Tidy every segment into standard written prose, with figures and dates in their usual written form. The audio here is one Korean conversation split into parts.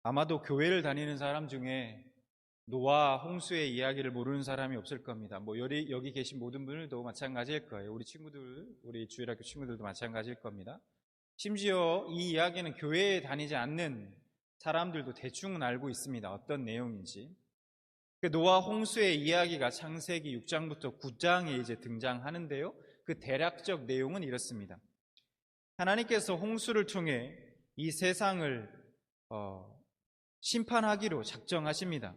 아마도 교회를 다니는 사람 중에 노아 홍수의 이야기를 모르는 사람이 없을 겁니다. 여기 계신 모든 분들도 마찬가지일 거예요. 우리 친구들, 우리 주일학교 친구들도 마찬가지일 겁니다. 심지어 이 이야기는 교회에 다니지 않는 사람들도 대충은 알고 있습니다. 어떤 내용인지. 노아 홍수의 이야기가 창세기 6장부터 9장에 이제 등장하는데요. 그 대략적 내용은 이렇습니다. 하나님께서 홍수를 통해 이 세상을 심판하기로 작정하십니다.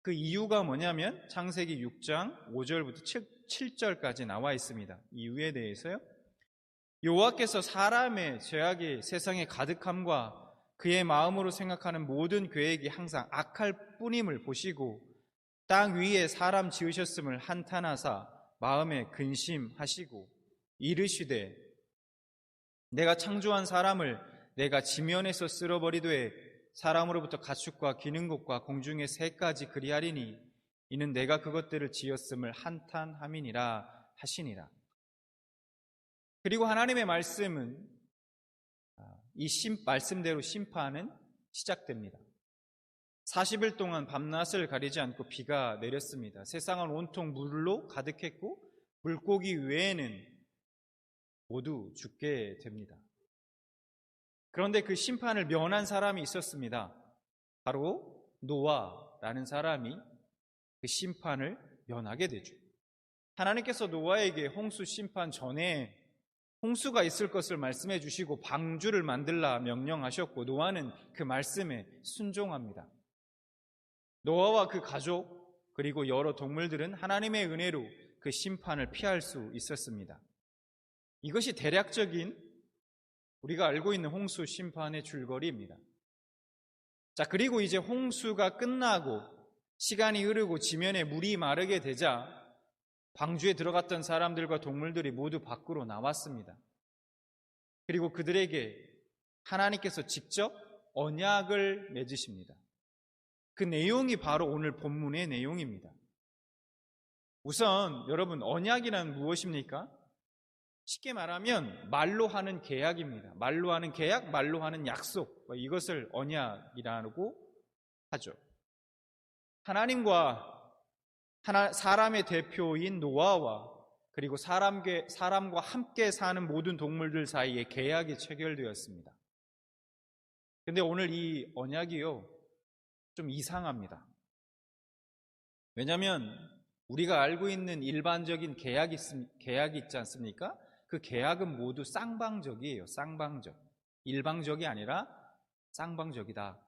그 이유가 뭐냐면 창세기 6장 5절부터 7절까지 나와 있습니다. 이유에 대해서요. 여호와께서 사람의 죄악이 세상에 가득함과 그의 마음으로 생각하는 모든 계획이 항상 악할 뿐임을 보시고 땅 위에 사람 지으셨음을 한탄하사 마음에 근심하시고 이르시되 내가 창조한 사람을 내가 지면에서 쓸어버리되 사람으로부터 가축과 기는 것과 공중의 새까지 그리하리니 이는 내가 그것들을 지었음을 한탄함이니라 하시니라. 그리고 하나님의 말씀은 이 말씀대로 심판은 시작됩니다. 40일 동안 밤낮을 가리지 않고 비가 내렸습니다. 세상은 온통 물로 가득했고 물고기 외에는 모두 죽게 됩니다. 그런데 그 심판을 면한 사람이 있었습니다. 바로 노아라는 사람이 그 심판을 면하게 되죠. 하나님께서 노아에게 홍수 심판 전에 홍수가 있을 것을 말씀해 주시고 방주를 만들라 명령하셨고 노아는 그 말씀에 순종합니다. 노아와 그 가족 그리고 여러 동물들은 하나님의 은혜로 그 심판을 피할 수 있었습니다. 이것이 대략적인 우리가 알고 있는 홍수 심판의 줄거리입니다. 자, 그리고 이제 홍수가 끝나고 시간이 흐르고 지면에 물이 마르게 되자 방주에 들어갔던 사람들과 동물들이 모두 밖으로 나왔습니다. 그리고 그들에게 하나님께서 직접 언약을 맺으십니다. 그 내용이 바로 오늘 본문의 내용입니다. 우선 여러분, 언약이란 무엇입니까? 쉽게 말하면 말로 하는 계약입니다. 말로 하는 계약, 말로 하는 약속, 이것을 언약이라고 하죠. 하나님과 사람의 대표인 노아와 그리고 사람과 함께 사는 모든 동물들 사이에 계약이 체결되었습니다. 근데 오늘 이 언약이요, 좀 이상합니다. 왜냐하면 우리가 알고 있는 일반적인 계약이 있지 않습니까? 그 계약은 모두 쌍방적이에요. 쌍방적. 일방적이 아니라 쌍방적이다.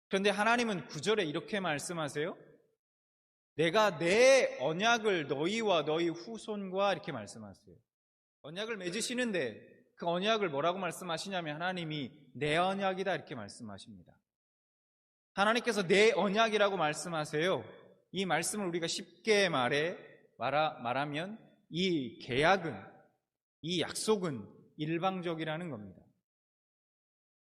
그런데 하나님은 9절에 이렇게 말씀하세요. 내가 내 언약을 너희와 너희 후손과 이렇게 말씀하세요. 언약을 맺으시는데 그 언약을 뭐라고 말씀하시냐면 하나님이 내 언약이다 이렇게 말씀하십니다. 하나님께서 내 언약이라고 말씀하세요. 이 말씀을 우리가 쉽게 말하면 이 계약은, 이 약속은 일방적이라는 겁니다.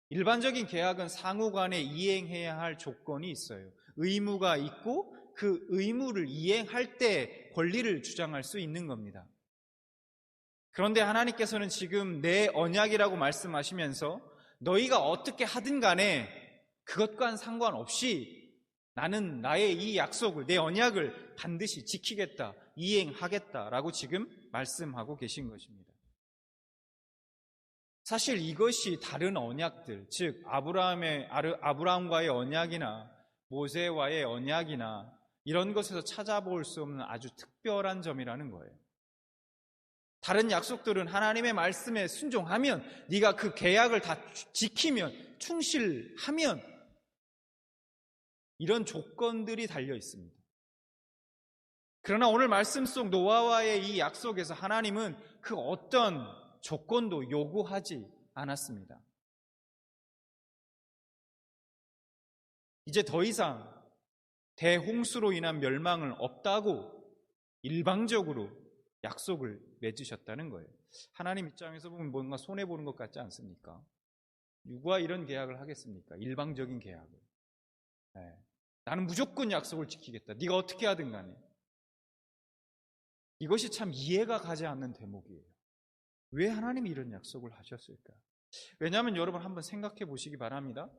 일반적인 계약은 상호 간에 이행해야 할 조건이 있어요. 의무가 있고 그 의무를 이행할 때 권리를 주장할 수 있는 겁니다. 그런데 하나님께서는 지금 내 언약이라고 말씀하시면서 너희가 어떻게 하든 간에 그것과는 상관없이 나는 나의 이 약속을, 내 언약을 반드시 지키겠다, 이행하겠다라고 지금 말씀하고 계신 것입니다. 사실 이것이 다른 언약들, 즉 아브라함과의 언약이나 모세와의 언약이나 이런 것에서 찾아볼 수 없는 아주 특별한 점이라는 거예요. 다른 약속들은 하나님의 말씀에 순종하면, 네가 그 계약을 다 지키면, 충실하면 이런 조건들이 달려 있습니다. 그러나 오늘 말씀 속 노아와의 이 약속에서 하나님은 그 어떤 조건도 요구하지 않았습니다. 이제 더 이상 대홍수로 인한 멸망은 없다고 일방적으로 약속을 맺으셨다는 거예요. 하나님 입장에서 보면 뭔가 손해보는 것 같지 않습니까? 누가 이런 계약을 하겠습니까? 일방적인 계약을. 네. 나는 무조건 약속을 지키겠다. 네가 어떻게 하든 간에. 이것이 참 이해가 가지 않는 대목이에요. 왜 하나님이 이런 약속을 하셨을까? 왜냐하면 여러분 한번 생각해 보시기 바랍니다.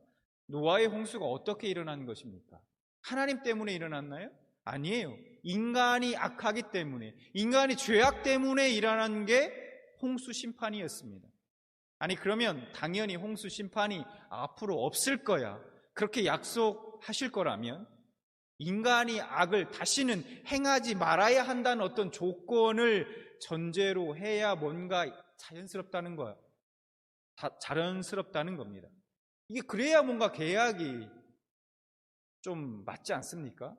노아의 홍수가 어떻게 일어난 것입니까? 하나님 때문에 일어났나요? 아니에요. 인간이 악하기 때문에, 인간이 죄악 때문에 일어난 게 홍수 심판이었습니다. 아니, 그러면 당연히 홍수 심판이 앞으로 없을 거야, 그렇게 약속하실 거라면 인간이 악을 다시는 행하지 말아야 한다는 어떤 조건을 전제로 해야 뭔가 자연스럽다는 거야. 자연스럽다는 겁니다. 이게 그래야 뭔가 계약이 좀 맞지 않습니까?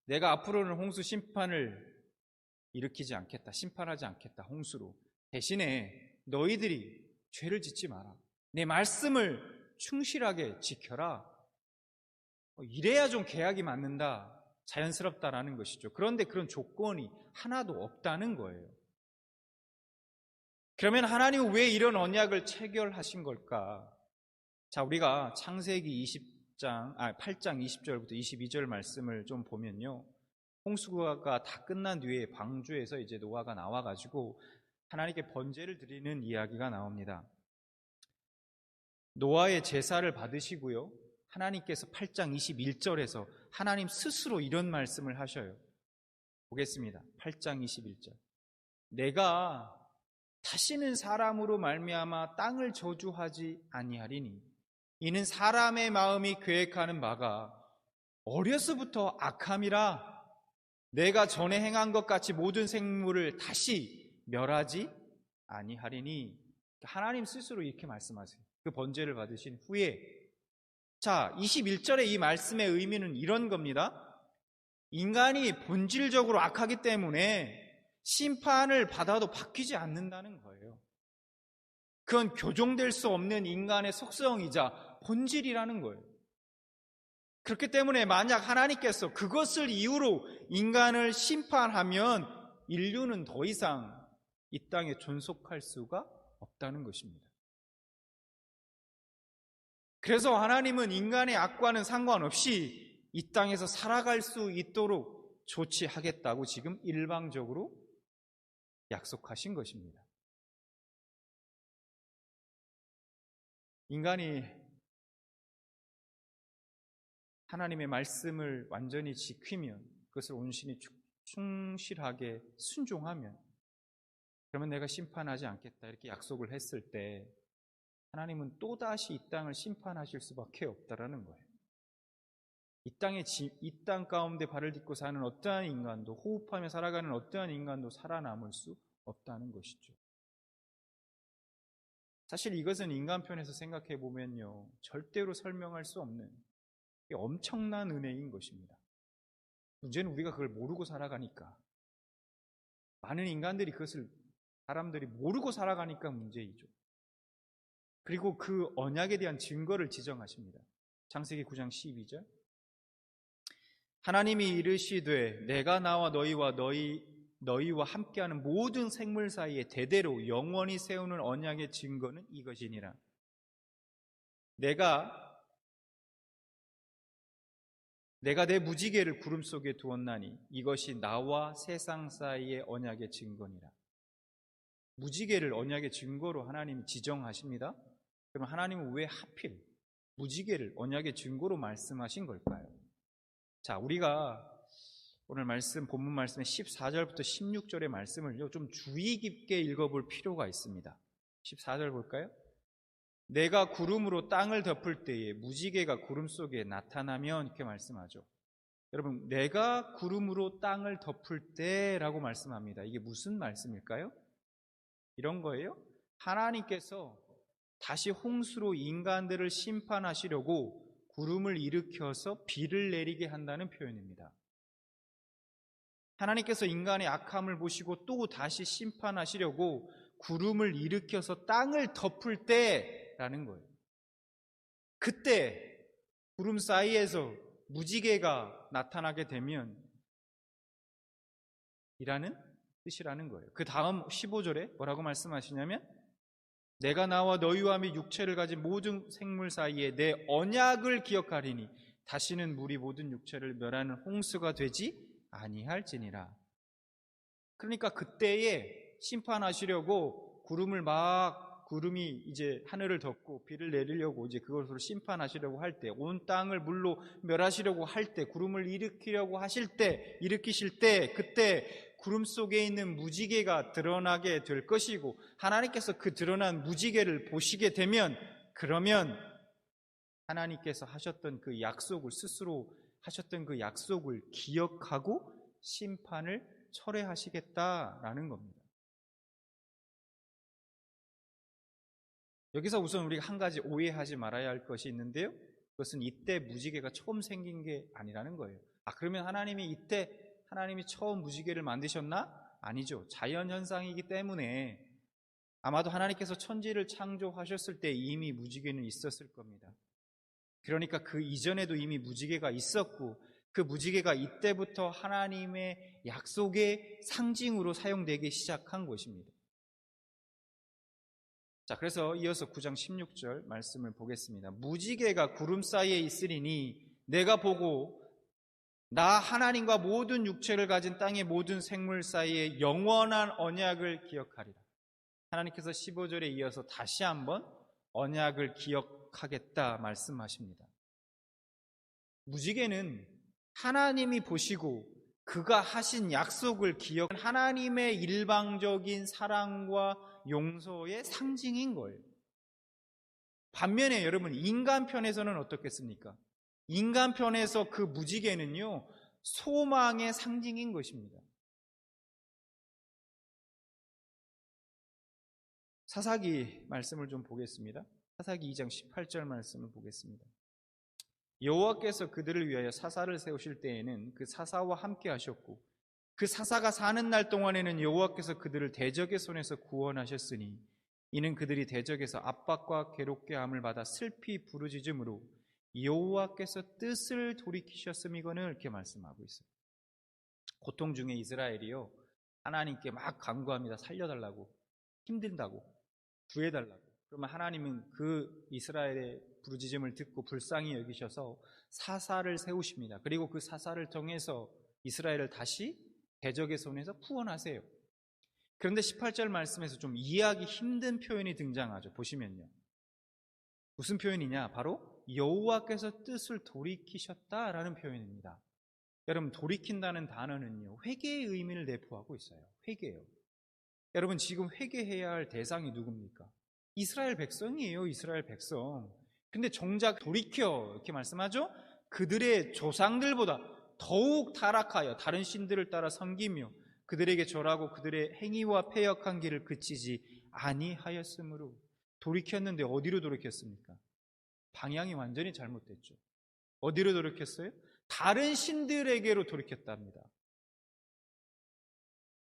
내가 앞으로는 홍수 심판을 일으키지 않겠다, 심판하지 않겠다, 홍수로. 대신에 너희들이 죄를 짓지 마라, 내 말씀을 충실하게 지켜라. 이래야 좀 계약이 맞는다, 자연스럽다라는 것이죠. 그런데 그런 조건이 하나도 없다는 거예요. 그러면 하나님은 왜 이런 언약을 체결하신 걸까? 자, 우리가 창세기 8장 20절부터 22절 말씀을 좀 보면요, 홍수가 다 끝난 뒤에 방주에서 이제 노아가 나와가지고 하나님께 번제를 드리는 이야기가 나옵니다. 노아의 제사를 받으시고요, 하나님께서 8장 21절에서 하나님 스스로 이런 말씀을 하셔요. 보겠습니다. 8장 21절. 내가 다시는 사람으로 말미암아 땅을 저주하지 아니하리니 이는 사람의 마음이 계획하는 바가 어려서부터 악함이라. 내가 전에 행한 것 같이 모든 생물을 다시 멸하지 아니하리니. 하나님 스스로 이렇게 말씀하세요. 그 번제를 받으신 후에. 자, 21절의 이 말씀의 의미는 이런 겁니다. 인간이 본질적으로 악하기 때문에 심판을 받아도 바뀌지 않는다는 거예요. 그건 교정될 수 없는 인간의 속성이자 본질이라는 거예요. 그렇기 때문에 만약 하나님께서 그것을 이유로 인간을 심판하면 인류는 더 이상 이 땅에 존속할 수가 없다는 것입니다. 그래서 하나님은 인간의 악과는 상관없이 이 땅에서 살아갈 수 있도록 조치하겠다고 지금 일방적으로 약속하신 것입니다. 인간이 하나님의 말씀을 완전히 지키면, 그것을 온전히 충실하게 순종하면, 그러면 내가 심판하지 않겠다 이렇게 약속을 했을 때 하나님은 또다시 이 땅을 심판하실 수밖에 없다라는 거예요. 이 땅 가운데 발을 딛고 사는 어떠한 인간도, 호흡하며 살아가는 어떠한 인간도 살아남을 수 없다는 것이죠. 사실 이것은 인간 편에서 생각해 보면요, 절대로 설명할 수 없는 엄청난 은혜인 것입니다. 문제는 우리가 그걸 모르고 살아가니까, 많은 인간들이 사람들이 모르고 살아가니까 문제이죠. 그리고 그 언약에 대한 증거를 지정하십니다. 창세기 9장 12절. 하나님이 이르시되 내가 나와 너희와 함께하는 모든 생물 사이에 대대로 영원히 세우는 언약의 증거는 이것이니라. 내가 내 무지개를 구름 속에 두었나니 이것이 나와 세상 사이의 언약의 증거니라. 무지개를 언약의 증거로 하나님이 지정하십니다. 그럼 하나님은 왜 하필 무지개를 언약의 증거로 말씀하신 걸까요? 자, 우리가 오늘 본문 말씀의 14절부터 16절의 말씀을 좀 주의 깊게 읽어볼 필요가 있습니다. 14절 볼까요? 내가 구름으로 땅을 덮을 때에 무지개가 구름 속에 나타나면, 이렇게 말씀하죠. 여러분, 내가 구름으로 땅을 덮을 때라고 말씀합니다. 이게 무슨 말씀일까요? 이런 거예요. 하나님께서 다시 홍수로 인간들을 심판하시려고 구름을 일으켜서 비를 내리게 한다는 표현입니다. 하나님께서 인간의 악함을 보시고 또 다시 심판하시려고 구름을 일으켜서 땅을 덮을 때라는 거예요. 그때 구름 사이에서 무지개가 나타나게 되면 이라는 뜻이라는 거예요. 그 다음 15절에 뭐라고 말씀하시냐면, 내가 나와 너희와 및 육체를 가진 모든 생물 사이에 내 언약을 기억하리니 다시는 물이 모든 육체를 멸하는 홍수가 되지 아니할지니라. 그러니까 그때에 심판하시려고 구름을 막 구름이 이제 하늘을 덮고 비를 내리려고 이제 그것으로 심판하시려고 할 때, 온 땅을 물로 멸하시려고 할 때, 구름을 일으키실 때, 그때 구름 속에 있는 무지개가 드러나게 될 것이고, 하나님께서 그 드러난 무지개를 보시게 되면, 그러면 하나님께서 하셨던 그 약속을, 스스로 하셨던 그 약속을 기억하고 심판을 철회하시겠다라는 겁니다. 여기서 우선 우리가 한 가지 오해하지 말아야 할 것이 있는데요, 그것은 이때 무지개가 처음 생긴 게 아니라는 거예요. 그러면 하나님이 처음 무지개를 만드셨나? 아니죠. 자연현상이기 때문에 아마도 하나님께서 천지를 창조하셨을 때 이미 무지개는 있었을 겁니다. 그러니까 그 이전에도 이미 무지개가 있었고, 그 무지개가 이때부터 하나님의 약속의 상징으로 사용되기 시작한 것입니다. 자, 그래서 이어서 9장 16절 말씀을 보겠습니다. 무지개가 구름 사이에 있으리니 내가 보고 나 하나님과 모든 육체를 가진 땅의 모든 생물 사이에 영원한 언약을 기억하리라. 하나님께서 15절에 이어서 다시 한번 언약을 기억하겠다 말씀하십니다. 무지개는 하나님이 보시고 그가 하신 약속을 기억한 하나님의 일방적인 사랑과 용서의 상징인 거예요. 반면에 여러분, 인간 편에서는 어떻겠습니까? 인간 편에서 그 무지개는요, 소망의 상징인 것입니다. 사사기 말씀을 좀 보겠습니다. 사사기 2장 18절 말씀을 보겠습니다. 여호와께서 그들을 위하여 사사를 세우실 때에는 그 사사와 함께 하셨고, 그 사사가 사는 날 동안에는 여호와께서 그들을 대적의 손에서 구원하셨으니 이는 그들이 대적에서 압박과 괴롭게 함을 받아 슬피 부르짖음으로 여호와께서 뜻을 돌이키셨음이거늘, 이렇게 말씀하고 있어요. 고통 중에 이스라엘이요, 하나님께 막 간구합니다. 살려달라고, 힘들다고, 구해달라고. 그러면 하나님은 그 이스라엘의 부르짖음을 듣고 불쌍히 여기셔서 사사를 세우십니다. 그리고 그 사사를 통해서 이스라엘을 다시 대적의 손에서 구원하세요. 그런데 18절 말씀에서 좀 이해하기 힘든 표현이 등장하죠. 보시면요, 무슨 표현이냐? 바로 여호와께서 뜻을 돌이키셨다라는 표현입니다. 여러분, 돌이킨다는 단어는요, 회개의 의미를 내포하고 있어요. 회개요. 여러분, 지금 회개해야 할 대상이 누굽니까? 이스라엘 백성이에요. 이스라엘 백성. 근데 정작 돌이켜, 이렇게 말씀하죠? 그들의 조상들보다 더욱 타락하여 다른 신들을 따라 섬기며 그들에게 절하고 그들의 행위와 패역한 길을 그치지 아니하였으므로. 돌이켰는데 어디로 돌이켰습니까? 방향이 완전히 잘못됐죠. 어디로 돌이켰어요? 다른 신들에게로 돌이켰답니다.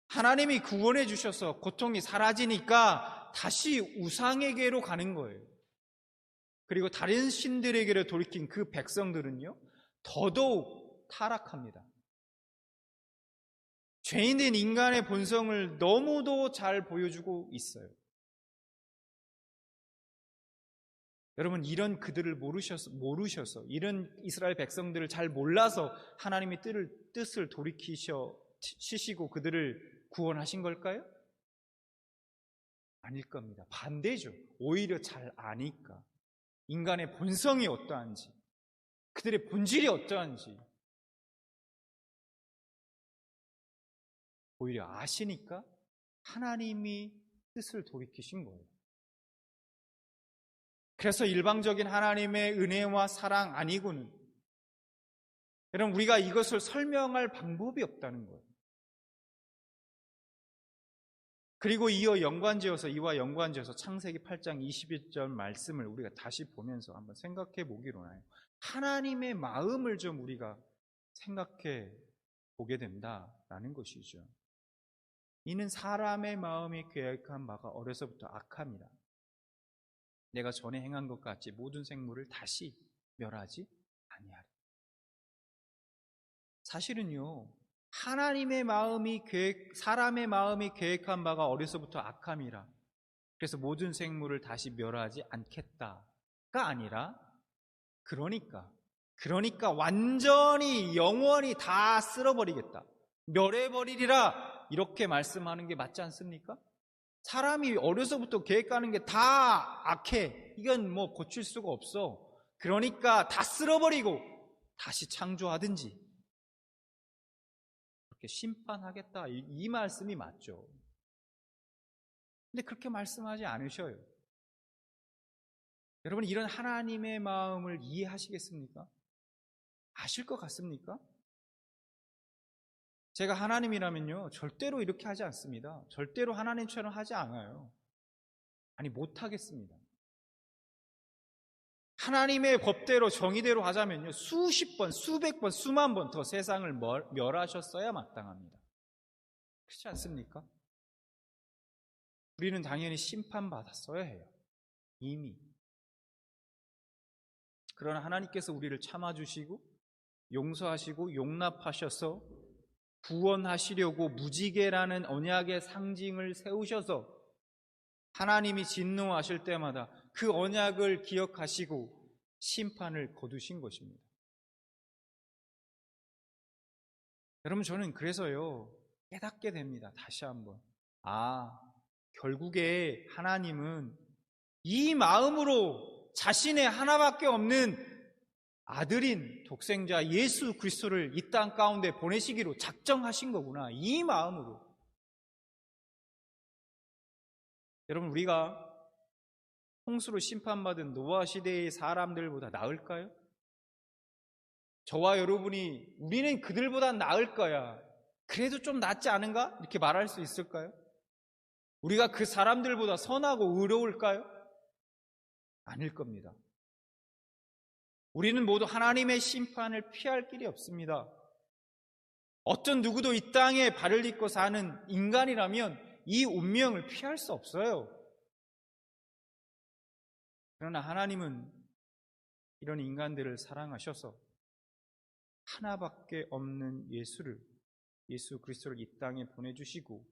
하나님이 구원해 주셔서 고통이 사라지니까 다시 우상에게로 가는 거예요. 그리고 다른 신들에게로 돌이킨 그 백성들은요, 더더욱 타락합니다. 죄인된 인간의 본성을 너무도 잘 보여주고 있어요. 여러분, 이런 그들을 모르셔서 이런 이스라엘 백성들을 잘 몰라서 하나님이 뜻을 돌이키시고 그들을 구원하신 걸까요? 아닐 겁니다. 반대죠. 오히려 잘 아니까, 인간의 본성이 어떠한지, 그들의 본질이 어떠한지 오히려 아시니까 하나님이 뜻을 돌이키신 거예요. 그래서 일방적인 하나님의 은혜와 사랑 아니고는, 여러분, 우리가 이것을 설명할 방법이 없다는 거예요. 그리고 이와 연관지어서 창세기 8장 21절 말씀을 우리가 다시 보면서 한번 생각해 보기로 해요. 하나님의 마음을 좀 우리가 생각해 보게 된다라는 것이죠. 이는 사람의 마음이 계획한 바가 어려서부터 악함이라. 내가 전에 행한 것 같이 모든 생물을 다시 멸하지 아니하리. 사실은요, 사람의 마음이 계획한 바가 어려서부터 악함이라. 그래서 모든 생물을 다시 멸하지 않겠다가 아니라, 그러니까 완전히 영원히 다 쓸어버리겠다, 멸해버리리라, 이렇게 말씀하는 게 맞지 않습니까? 사람이 어려서부터 계획하는 게 다 악해. 이건 뭐 고칠 수가 없어. 그러니까 다 쓸어버리고 다시 창조하든지 그렇게 심판하겠다. 이 말씀이 맞죠. 근데 그렇게 말씀하지 않으셔요. 여러분, 이런 하나님의 마음을 이해하시겠습니까? 아실 것 같습니까? 제가 하나님이라면요, 절대로 이렇게 하지 않습니다. 절대로 하나님처럼 하지 않아요. 아니, 못하겠습니다. 하나님의 법대로 정의대로 하자면요, 수십 번, 수백 번, 수만 번 더 세상을 멸하셨어야 마땅합니다. 그렇지 않습니까? 우리는 당연히 심판받았어야 해요. 이미. 그러나 하나님께서 우리를 참아주시고 용서하시고 용납하셔서 구원하시려고 무지개라는 언약의 상징을 세우셔서 하나님이 진노하실 때마다 그 언약을 기억하시고 심판을 거두신 것입니다. 여러분, 저는 그래서요 깨닫게 됩니다. 다시 한번. 결국에 하나님은 이 마음으로 자신의 하나밖에 없는 아들인 독생자 예수 그리스도를 이 땅 가운데 보내시기로 작정하신 거구나. 이 마음으로. 여러분, 우리가 홍수로 심판받은 노아 시대의 사람들보다 나을까요? 저와 여러분이 우리는 그들보다 나을 거야, 그래도 좀 낫지 않은가? 이렇게 말할 수 있을까요? 우리가 그 사람들보다 선하고 의로울까요? 아닐 겁니다. 우리는 모두 하나님의 심판을 피할 길이 없습니다. 어떤 누구도 이 땅에 발을 딛고 사는 인간이라면 이 운명을 피할 수 없어요. 그러나 하나님은 이런 인간들을 사랑하셔서 하나밖에 없는 예수 그리스도를 이 땅에 보내주시고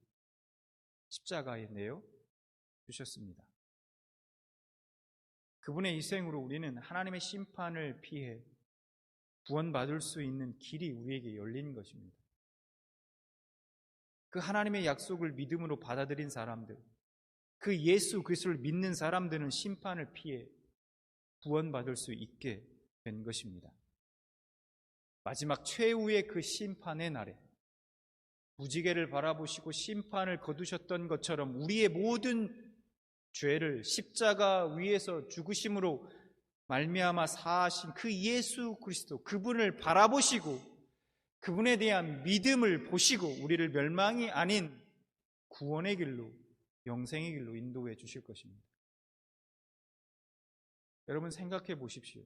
십자가에 내어 주셨습니다. 그분의 희생으로 우리는 하나님의 심판을 피해 구원받을 수 있는 길이 우리에게 열린 것입니다. 그 하나님의 약속을 믿음으로 받아들인 사람들, 그 예수 그리스도를 믿는 사람들은 심판을 피해 구원받을 수 있게 된 것입니다. 마지막 최후의 그 심판의 날에 무지개를 바라보시고 심판을 거두셨던 것처럼 우리의 모든 죄를 십자가 위에서 죽으심으로 말미암아 사하신 그 예수 그리스도, 그분을 바라보시고 그분에 대한 믿음을 보시고 우리를 멸망이 아닌 구원의 길로, 영생의 길로 인도해 주실 것입니다. 여러분, 생각해 보십시오.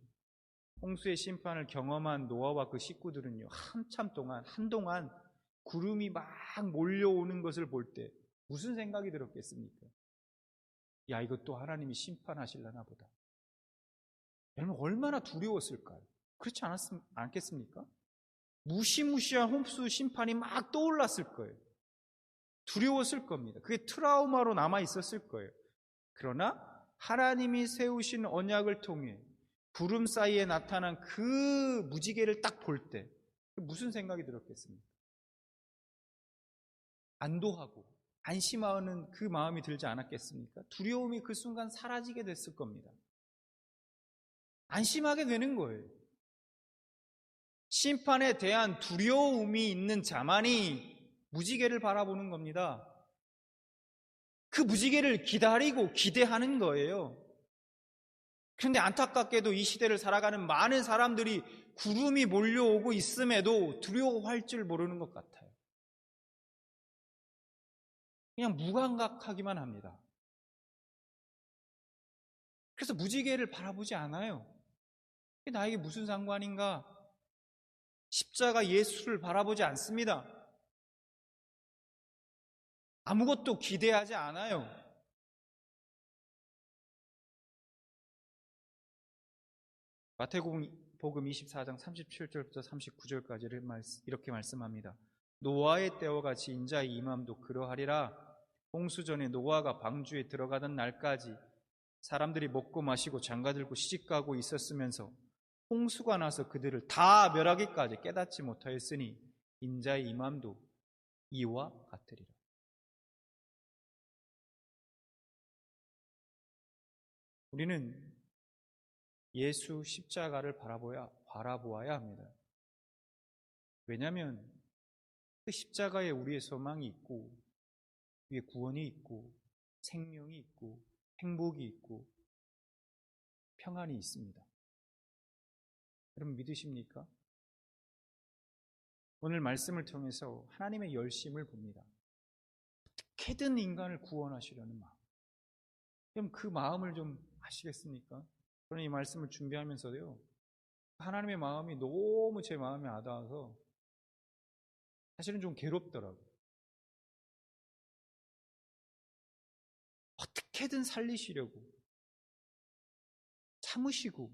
홍수의 심판을 경험한 노아와 그 식구들은요, 한동안 구름이 막 몰려오는 것을 볼 때 무슨 생각이 들었겠습니까? 야, 이것도 하나님이 심판하실려나 보다. 여러분, 얼마나 두려웠을까요? 그렇지 않겠습니까? 무시무시한 홍수 심판이 막 떠올랐을 거예요. 두려웠을 겁니다. 그게 트라우마로 남아 있었을 거예요. 그러나 하나님이 세우신 언약을 통해 구름 사이에 나타난 그 무지개를 딱 볼 때 무슨 생각이 들었겠습니까? 안도하고 안심하는 그 마음이 들지 않았겠습니까? 두려움이 그 순간 사라지게 됐을 겁니다. 안심하게 되는 거예요. 심판에 대한 두려움이 있는 자만이 무지개를 바라보는 겁니다. 그 무지개를 기다리고 기대하는 거예요. 그런데 안타깝게도 이 시대를 살아가는 많은 사람들이 구름이 몰려오고 있음에도 두려워할 줄 모르는 것 같아요. 그냥 무감각하기만 합니다. 그래서 무지개를 바라보지 않아요. 나에게 무슨 상관인가? 십자가 예수를 바라보지 않습니다. 아무것도 기대하지 않아요. 마태복음 24장 37절부터 39절까지를 이렇게 말씀합니다. 노아의 때와 같이 인자의 임함도 그러하리라. 홍수 전에 노아가 방주에 들어가던 날까지 사람들이 먹고 마시고 장가들고 시집가고 있었으면서 홍수가 나서 그들을 다 멸하기까지 깨닫지 못하였으니 인자의 임함도 이와 같으리라. 우리는 예수 십자가를 바라보아야 합니다. 왜냐하면 그 십자가에 우리의 소망이 있고, 우리의 구원이 있고, 생명이 있고, 행복이 있고, 평안이 있습니다. 여러분 믿으십니까? 오늘 말씀을 통해서 하나님의 열심을 봅니다. 어떻게든 인간을 구원하시려는 마음. 그럼 그 마음을 좀 아시겠습니까? 저는 이 말씀을 준비하면서도요, 하나님의 마음이 너무 제 마음에 와닿아서 사실은 좀 괴롭더라고요. 어떻게든 살리시려고 참으시고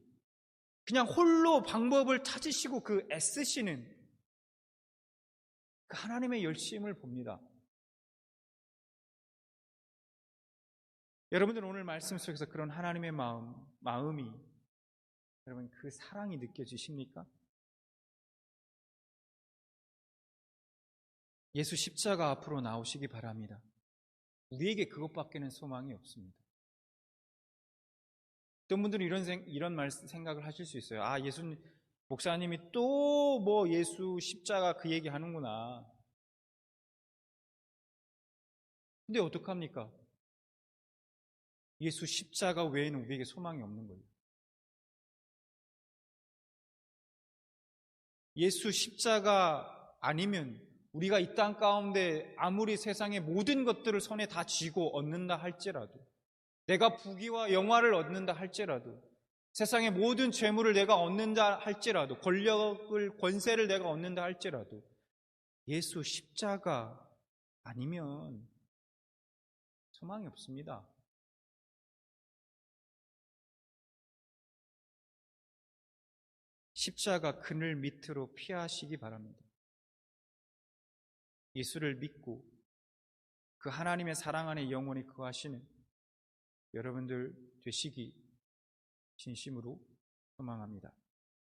그냥 홀로 방법을 찾으시고 그 애쓰시는 그 하나님의 열심을 봅니다. 여러분들 오늘 말씀 속에서 그런 하나님의 마음이 여러분 그 사랑이 느껴지십니까? 예수 십자가 앞으로 나오시기 바랍니다. 우리에게 그것밖에는 소망이 없습니다. 어떤 분들은 이런 생각을 하실 수 있어요. 아, 예수님, 목사님이 또 뭐 예수 십자가 그 얘기 하는구나. 근데 어떡합니까? 예수 십자가 외에는 우리에게 소망이 없는 거예요. 예수 십자가 아니면 우리가 이 땅 가운데 아무리 세상의 모든 것들을 손에 다 쥐고 얻는다 할지라도, 내가 부귀와 영화를 얻는다 할지라도, 세상의 모든 재물을 내가 얻는다 할지라도, 권세를 내가 얻는다 할지라도 예수 십자가 아니면 소망이 없습니다. 십자가 그늘 밑으로 피하시기 바랍니다. 예수를 믿고 그 하나님의 사랑 안에 영원히 거하시는 여러분들 되시기 진심으로 소망합니다.